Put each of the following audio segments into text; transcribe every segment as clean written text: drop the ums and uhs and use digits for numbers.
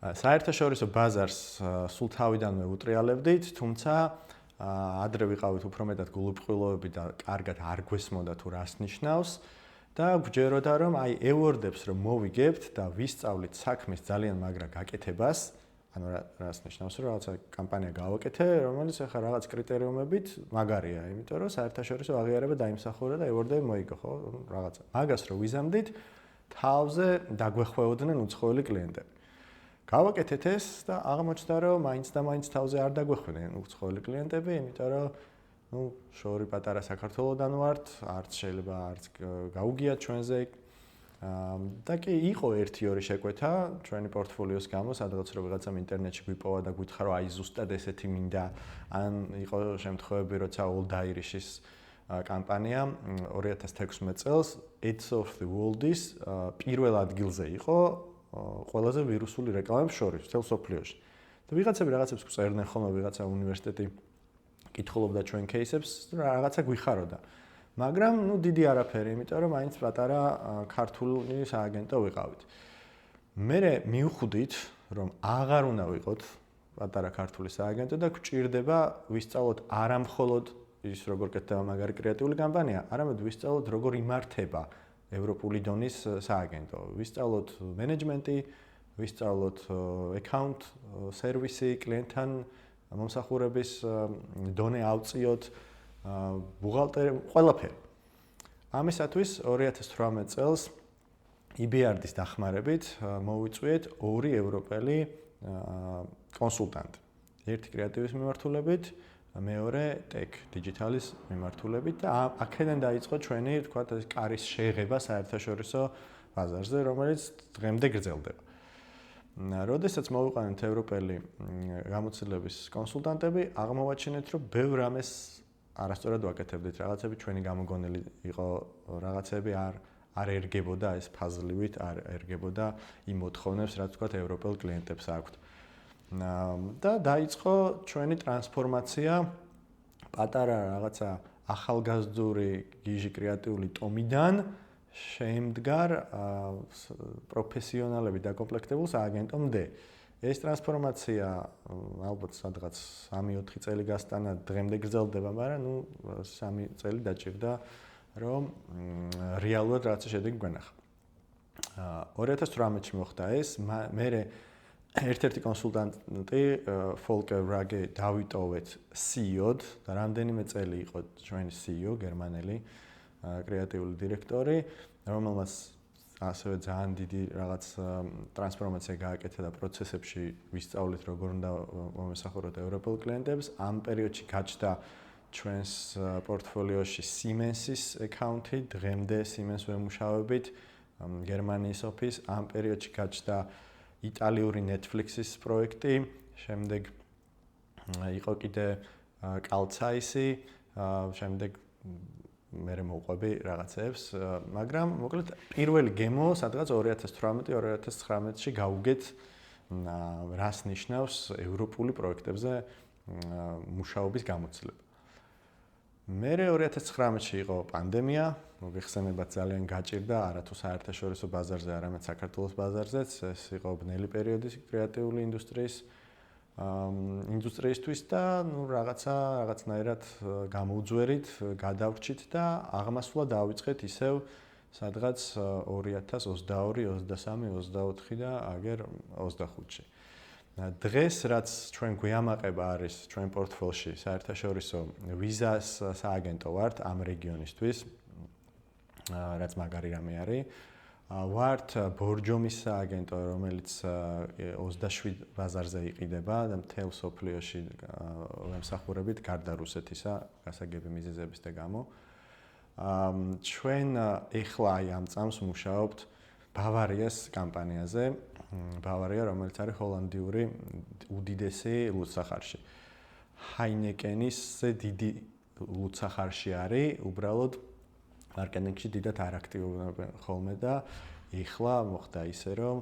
საერთაშორისო ბაზარს სულ თავიდანვე უტრიალებდით, თუმცა ადრე ვიყავით უფრო მეტად გულუბრყვილოები და კარგად არ გვესმოდა თუ რას ნიშნავს და გვჯეროდა რომ აი ევორდებს რომ მოვიგებთ და ვისწავლით საქმის ძალიან მაგრა გაკეთებას, ანუ რას ნიშნავს რომ რაღაცა კამპანია გავაკეთე, რომელიც ახლა რაღაც კრიტერიუმებით მაგარია, იმიტომ რომ საერთაშორისო აღიარება დაიმსახურა და ევორდები მოიგო, ხო, რაღაცა. მაგას რო ვიზამდით, თავზე დაგვეხვეოდნენ უცხოელი კლიენტები. გავაკეთეთ ეს და აღმოჩნდა რომ მაინც და მაინც თავზე არ დაგვეხვდნენ უცხოელი კლიენტები, იმიტომ რომ შორი პატარა საქართველოსდან ვართ, არც შეიძლება არც გაუგიათ ჩვენზე. და კი იყო 1-2 შეკვეთა ჩვენი პორტფოლიოს გამო, სადღაც რომ ვიღაცამ ინტერნეტში გვიპოვა და გითხრა რომ აი ზუსტად ესეთი მინდა, ან იყო შემთხვევები, როცა Old Irish-ის კამპანია 2016 წელს Aids of the World-ის პირველ ადგილზე იყო ყველაზე ვირუსული რეკლამების შორის მთელ სოფლიოში. და ვიღაცები რაღაცებს წერდნენ ხოლმე, ვიღაცა უნივერსიტეტი კითხულობდა ჩვენ кейსებს, რაღაცა გვიხაროდა. მაგრამ დიდი არაფერი, იმიტომ რომ მაინც პატარა ქართული სააგენტო ვიყავით. მე მივხვდით, რომ აღარ უნდა ვიყოთ პატარა ქართული სააგენტო და გვჭირდება ვისწავლოთ არა მხოლოდ ის როგორ კეთდება მაგარი კრეატიული კამპანია, არამედ ვისწავლოთ როგორ იმართება ევროპული დონის სააგენტო. ვისწავლოთ მენეჯმენტი, ვისწავლოთ account სერვისი, კლიენტთან მომსახურების დონე ავწიოთ, ბუღალტერი, ყველაფერი. ამისათვის 2018 წელს EBRD-ის დახმარებით მოვიწვიეთ 2 ევროპელი კონსულტანტი. ერთი კრეატივის მიმართულებით, მეორე tech digital-ის მიმართულებით და აქედან დაიწყო ჩვენი, თქვათ, კარის შეღება საერთაშორისო ბაზარზე, რომელიც დღემდე გრძელდება. როდესაც მოვიყვანეთ ევროპელი გამოცდილების კონსულტანტები, აღმოვაჩინეთ, რომ ბევრ რამეს არასწორად ვაკეთებდით, რაღაცები ჩვენი გამოგონილი იყო, რაღაცები არ ერგებოდა ეს ფაზლივით, არ ერგებოდა იმ მოთხოვნებს, რაც თქვათ ევროპელ კლიენტებს აქვთ. და დაიწყო ჩვენი ტრანსფორმაცია პატარა რაღაცა ახალგაზრდული გიჟი კრეატიული ტომიდან შემდგარ პროფესიონალები დაკომპლექტებულ სააგენტომდე. ეს ტრანსფორმაცია ალბათ სადღაც 3-4 წელი გასტანა, დღემდე გრძელდება, მაგრამ 3 წელი დაჭირდა, რომ რეალურად რაღაცა შედეგი გვენახა. 2018-ში მოხდა ეს, მე ერთ-ერთი კონსულტანტი Volker Rage დავიტოვეთ CEO-ად და რამდენიმე წელი იყო ჩვენი CEO, გერმანელი კრეატიული დირექტორი, რომელმაც ასევე ძალიან დიდი რაღაც ტრანსფორმაცია გააკეთა და პროცესებში ვისწავლით როგორ უნდა მომესახუროთ ევროპელ კლიენტებს. ამ პერიოდში გაჩნდა ჩვენს პორტფოლიოში Siemens-ის აკაუნტი, დღემდე Siemens ვემუშავებით, გერმანიის ოფის. ამ პერიოდში გაჩნდა იტალიური Netflix-ის პროექტი, შემდეგ იყო კიდე Calzais-ი, შემდეგ მე მოვყვები რაღაცებს, მაგრამ მოკლედ პირველი გემო სადღაც 2018-2019-ში გავუგეთ რას ნიშნავს ევროპული პროექტებზე მუშაობის გამოცდილება. მე 2019-ში იყო პანდემია, მოგეხსენებათ ძალიან გაჭირდა არათუ საერთაშორისო ბაზარზე, არამედ საქართველოს ბაზარზეც, ეს იყო ბნელი პერიოდი კრეატიული ინდუსტრიისთვის და რაღაცნაირად გამოუძვერით, გადავრჩით და აღმასვლა დავიწყეთ ისევ სადღაც 2022, 23, 24 და აგერ 25-ში. დღეს რაც ჩვენ გვიამაყება არის ჩვენ პორტფოლიოში საერთაშორისო ვიზას სააგენტო ვართ ამ რეგიონისთვის, რაც მაგარი რამე არის. ვართ ბორჯომის სააგენტო, რომელიც 27 ბაზარზე იყიდება და მთელ სოფლიოში ვემსახურებით გარდა რუსეთისა გასაგები მიზეზების და გამო. ჩვენ ეხლა აი ამ წამს მუშაობთ ბავარიას კამპანიაზე. ბავარია, რომელიც არის ჰოლანდიური უდიდესი ლუდსახარში. ჰაინეკენის დიდი ლუდსახარში არის, უბრალოდ მარკეტინგში დიდად არ აქტიურობენ ხოლმე და ეხლა მოხდა ისე, რომ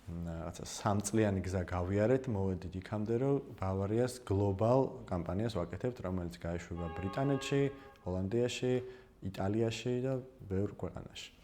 რაღაცა 3 წლიანი გზა გავიარეთ, მოვედით იქამდე, რომ ბავარიას გლობალ კამპანიას ვაკეთებთ, რომელიც გაეშვება ბრიტანეთში, ჰოლანდიაში, იტალიაში და ბევრ ქვეყანაში.